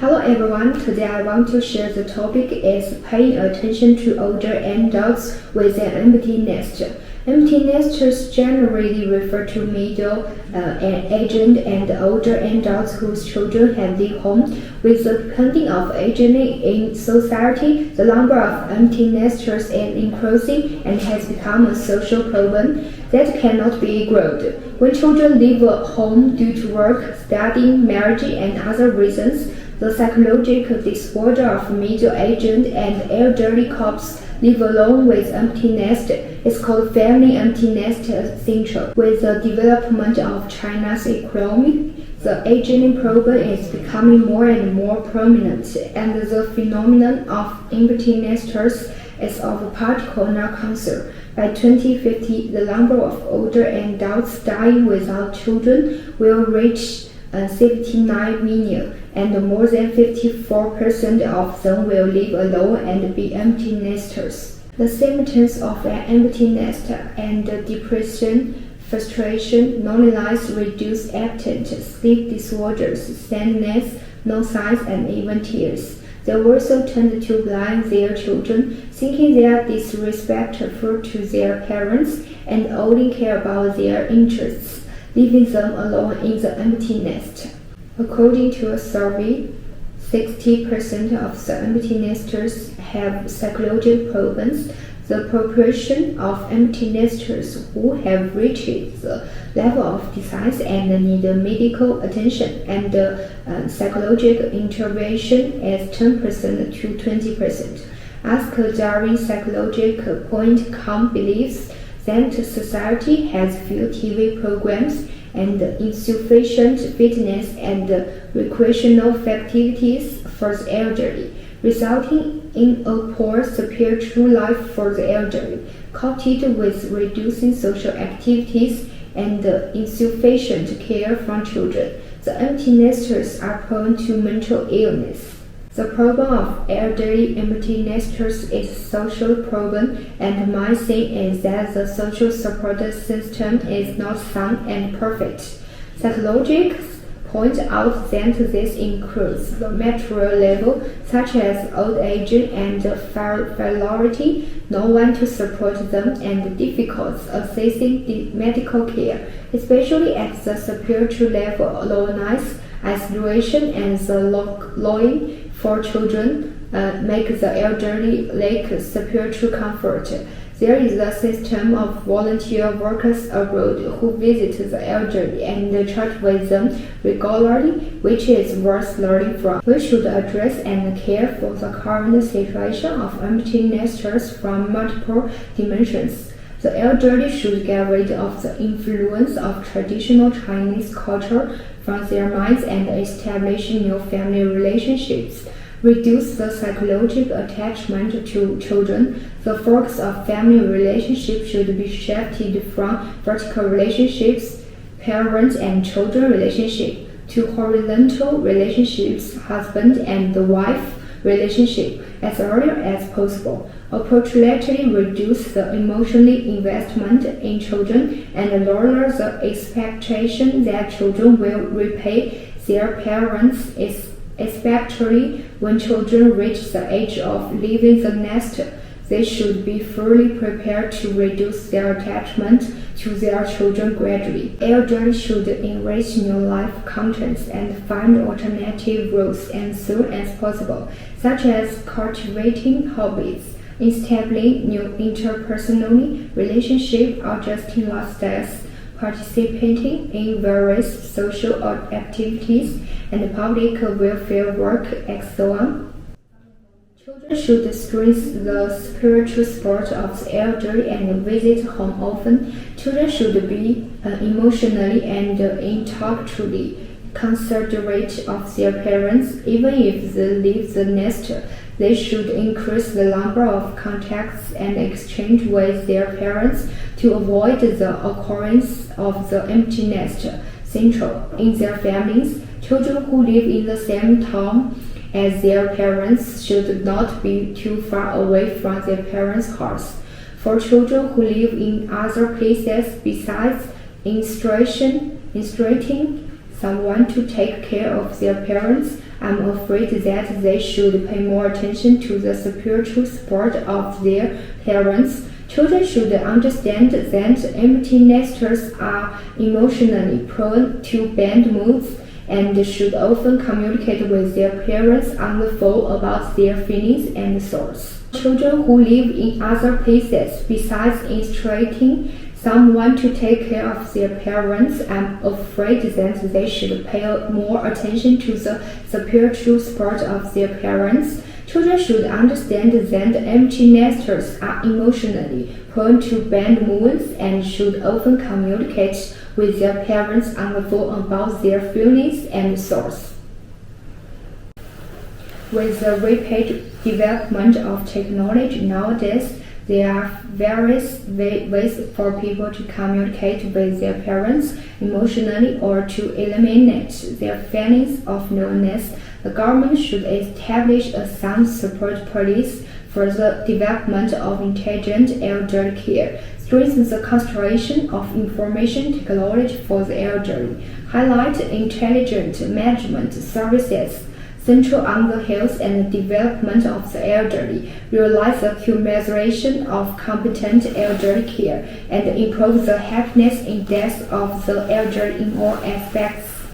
Hello everyone, today I want to share the topic is paying attention to older adults with an empty nest. Empty nesters generally refer to middle-aged and older adults whose children have left home. With the pending of aging in society, the number of empty nesters is increasing and has become a social problem that cannot be ignored. When children leave home due to work, studying, marriage, and other reasons, the psychological disorder of middle-aged and elderly couples live alone with empty nest is called family empty nest syndrome. With the development of China's economy, the aging problem is becoming more and more prominent, and the phenomenon of empty nesters is of particular concern. By 2050, the number of older adults dying without children will reach 79 million, and more than 54% of them will live alone and be empty nesters. The symptoms of an empty nest and depression, frustration, loneliness, reduced appetite, sleep disorders, sadness, no signs, and even tears. They also tend to blame their children, thinking they are disrespectful to their parents and only care about their interests, leaving them alone in the empty nest. According to a survey, 60% of the empty nesters have psychological problems. The proportion of empty nesters who have reached the level of disease and need medical attention and psychological intervention is 10% to 20%. Ask Darwin psychological point believes that society has few TV programs and insufficient fitness and recreational activities for the elderly, resulting in a poor spiritual life for the elderly, coupled with reducing social activities and insufficient care from children. The empty nesters are prone to mental illness. The problem of elderly empty nesters is a social problem, and my thing is that the social support system is not sound and perfect. Psychologists point out that this includes the material level, such as old age and frailty, no one to support them, and difficulties accessing the medical care, especially at the spiritual level, loneliness, isolation, and the longing for children make the elderly lack spiritual comfort. There is a system of volunteer workers abroad who visit the elderly and chat with them regularly, which is worth learning from. We should address and care for the current situation of empty nesters from multiple dimensions. The elderly should get rid of the influence of traditional Chinese culture from their minds and establish new family relationships. Reduce the psychological attachment to children. The focus of family relationships should be shifted from vertical relationships, parents and children relationship, to horizontal relationships, husband and wife relationship, as early as possible. Appropriately reduce the emotional investment in children and lower the expectation that children will repay their parents, especially when children reach the age of leaving the nest. They should be fully prepared to reduce their attachment to their children gradually. Elderly should enrich new life contents and find alternative routes as soon as possible, such as cultivating hobbies, establishing new interpersonal relationships, adjusting lifestyles, participating in various social activities and public welfare work, etc. Children should strengthen the spiritual support of the elderly and visit home often. Children should be emotionally and intellectually considerate of their parents. Even if they leave the nest, they should increase the number of contacts and exchange with their parents to avoid the occurrence of the empty nest syndrome in their families. Children who live in the same town as their parents should not be too far away from their parents' house. For children who live in other places besides illustrating someone to take care of their parents, I'm afraid that they should pay more attention to the spiritual support of their parents. Children should understand that empty nesters are emotionally prone to bad moods and should often communicate with their parents on the phone about their feelings and thoughts. Children who live in other places besides instructing someone to take care of their parents, I'm afraid that they should pay more attention to the spiritual support of their parents. Children should understand that empty nesters are emotionally prone to bad moods and should often communicate with their parents on the phone about their feelings and thoughts. With the rapid development of technology nowadays, there are various ways for people to communicate with their parents emotionally or to eliminate their feelings of loneliness. The government should establish a sound support policy for the development of intelligent elderly care, strengthen the concentration of information technology for the elderly, highlight intelligent management services central on the health and development of the elderly, realize the accumulation of competent elderly care, and improve the happiness index of the elderly in all aspects.